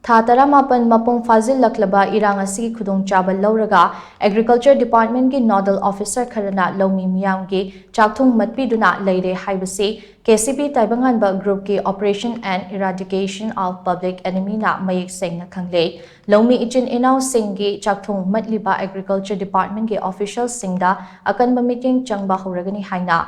Tha taramapan mapung phajillaklaba irang asigi khudong chaba louraga Agriculture Department ki Nodal Officer kharana Loumee meeyam ki Chakthung Matpiduna leire haibasi KCP Taibanganba Group ki Operation and Eradication of Public Enemy na mayek shengna khangle. Loumee ichin-inao-shing ki Chakthung Matliba Agriculture Department ki Official Singda Akanba Mityeng changba houragani haina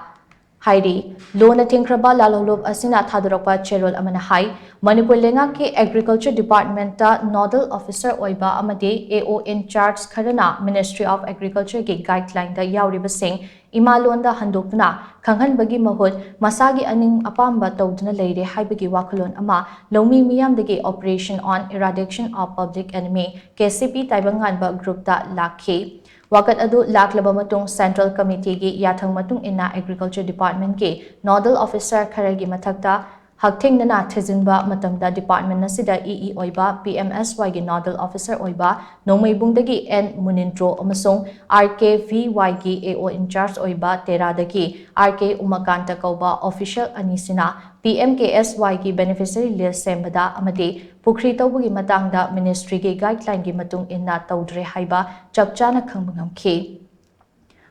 hairi lona tingkraba lalolop asina thadurakpa cherol amana hai Manipur lenga ki Agriculture Department ta Nodal Officer oiba amade AO in charge kharana Ministry of Agriculture ki guideline da yauriba sing imalonda handokna khanghanbagi mahut masagi aning apamba tawduna leire haibagi wakalon ama Loumee meeyam dagi Operation on Eradication of Public Enemy KCP Taibanganba Group ta lakhi Wakat adu laklaba matung Central Committee ki yathang matung inna Agriculture Department ki Nodal Officer kharagi mathakta hakthengna thejinba matamda department nasida EE oiba PMSY gi Nodal Officer oiba nomaibungdagi N Munintro amasung RKVY gi AO in charge oiba teradagi RK Umakanta kauba official anisina PMKSY ki beneficiary list sembada amade pukri tawbugi matangda ministry ki guideline gi matung inna tawdre haiba chapchana khangbangam khi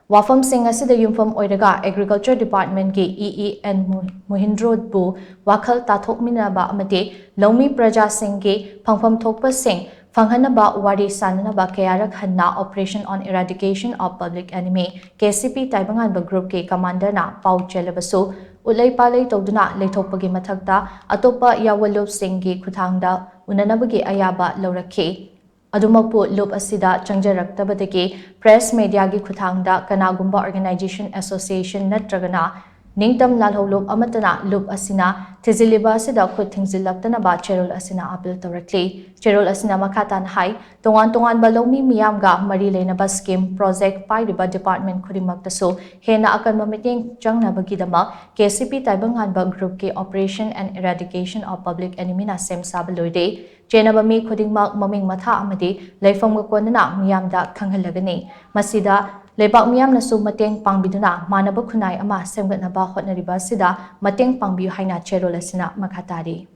Wafam Singh asida yumfam oiraga Agriculture Department ki EE and Muhindro bu wakal tathokminaba amate Loumee Praja Singh ki phangpham thokpa Singh phanghanaba wari sananaba kayarak hanna Operation on Eradication of Public Enemy KCP Taibanganba Group ki commander na pau chelabasu ulai palai tawduna leithokpagi mathakta atopa yawalop Singh ki khuthangda unanabagi ayaba laurakhi Adumakpu loop asida changjaraktabadagi press media gi khuthangda kanagumba organization association natragana ningtam lalholop amatana loop asina thiziliba asida khut thingzillaktana ba cherol asina appeal tawrakli cherol asina makhatan hai tongan ba Loumee meeyam ga mari leinaba scheme project pairiba department khudimaktasu hena Akanba Mityeng changnabagidama KCP Taibanganba Group ki Operation and Eradication of Public Enemy na semsabaloide Chenaba mi khudingmak maming matha amadi leifam konana miyamda khanghalagani masida lebak miyam nasu mateng pangbiduna manaba khunai ama semgatnaba hotnariba sida mateng pangbiu haina cherolasina makhatari